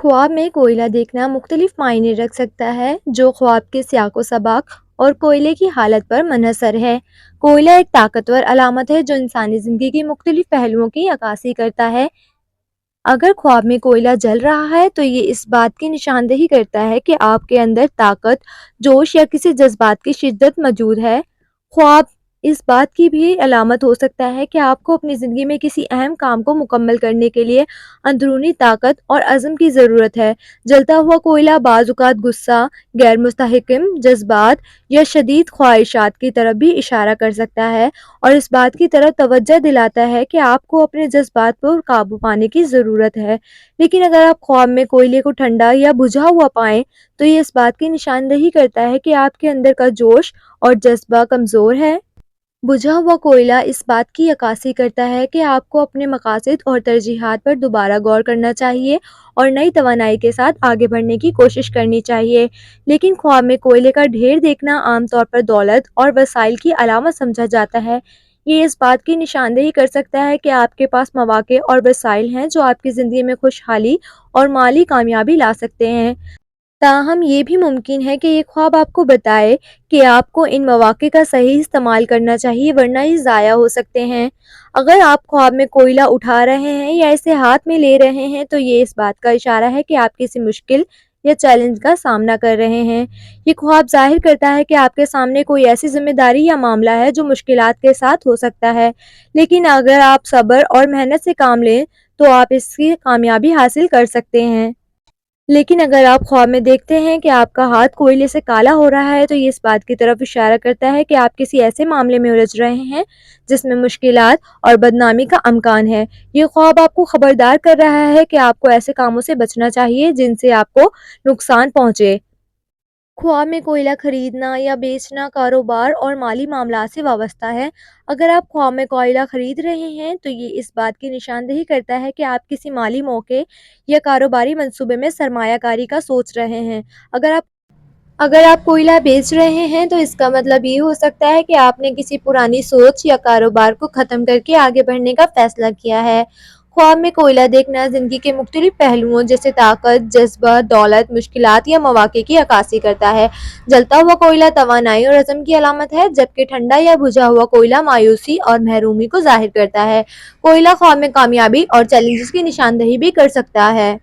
ख्वाब में कोयला देखना मुख्तलिफ मायने रख सकता है, जो ख्वाब के सियाक व सबक और कोयले की हालत पर मुनहसर है। कोयला एक ताकतवर अलामत है जो इंसानी ज़िंदगी के मुख्तलिफ पहलुओं की अक्कासी करता है। अगर ख्वाब में कोयला जल रहा है तो ये इस बात की निशानदेही करता है कि आपके अंदर ताकत, जोश या किसी जज्बात की शिद्दत मौजूद है। ख्वाब इस बात की भी अलामत हो सकता है कि आपको अपनी ज़िंदगी में किसी अहम काम को मुकम्मल करने के लिए अंदरूनी ताकत और अज़्म की ज़रूरत है। जलता हुआ कोयला बाज़ औक़ात गुस्सा, गैर मुस्तहकम जज्बात या शदीद ख्वाहिशात की तरफ भी इशारा कर सकता है और इस बात की तरफ तवज्जो दिलाता है कि आपको अपने जज्बात पर काबू पाने की ज़रूरत है। लेकिन अगर आप ख्वाब में कोयले को ठंडा या बुझा हुआ पाएँ, तो ये इस बात की निशानदेही करता है कि आपके अंदर का जोश और जज़्बा कमज़ोर है। बुझा हुआ कोयला इस बात की अक्कासी करता है कि आपको अपने मकासद और तरजीहात पर दोबारा गौर करना चाहिए और नई तवानाई के साथ आगे बढ़ने की कोशिश करनी चाहिए। लेकिन ख्वाब में कोयले का ढेर देखना आमतौर पर दौलत और वसाइल की अलामत समझा जाता है। ये इस बात की निशानदेही कर सकता है कि आपके पास मौक़े और वसाइल हैं जो आपकी ज़िंदगी में खुशहाली और माली कामयाबी ला सकते हैं। ताहम ये भी मुमकिन है कि ये ख्वाब आपको बताए कि आपको इन मौक़े का सही इस्तेमाल करना चाहिए, वरना ये ज़ाया हो सकते हैं। अगर आप ख्वाब में कोयला उठा रहे हैं या इसे हाथ में ले रहे हैं, तो ये इस बात का इशारा है कि आप किसी मुश्किल या चैलेंज का सामना कर रहे हैं। ये ख्वाब ज़ाहिर करता है कि आपके सामने कोई ऐसी ज़िम्मेदारी या मामला है जो मुश्किलात के साथ हो सकता है, लेकिन अगर आप सब्र और मेहनत से काम लें, तो आप इसकी कामयाबी हासिल कर सकते हैं। लेकिन अगर आप ख्वाब में देखते हैं कि आपका हाथ कोयले से काला हो रहा है, तो ये इस बात की तरफ इशारा करता है कि आप किसी ऐसे मामले में उलझ रहे हैं जिसमें मुश्किलात और बदनामी का अमकान है। ये ख्वाब आपको खबरदार कर रहा है कि आपको ऐसे कामों से बचना चाहिए जिनसे आपको नुकसान पहुंचे। ख्वाब में कोयला खरीदना या बेचना कारोबार और माली मामलात से वाबस्ता है। अगर आप ख्वाब में कोयला खरीद रहे हैं, तो ये इस बात की निशानदेही करता है कि आप किसी माली मौके या कारोबारी मंसूबे में सरमायाकारी का सोच रहे हैं। अगर आप कोयला बेच रहे हैं, तो इसका मतलब ये हो सकता है कि आपने किसी पुरानी सोच या कारोबार को ख़त्म करके आगे बढ़ने का फ़ैसला किया है। ख्वाब में कोयला देखना ज़िंदगी के मुख्तलिफ पहलुओं जैसे ताकत, जज़्बा, दौलत, मुश्किलात या मौक़े की अक्कासी करता है। जलता हुआ कोयला तवानाई और अज़्म की अलामत है, जबकि ठंडा या बुझा हुआ कोयला मायूसी और महरूमी को ज़ाहिर करता है। कोयला ख्वाब में कामयाबी और चैलेंजेस की निशानदेही भी कर सकता है।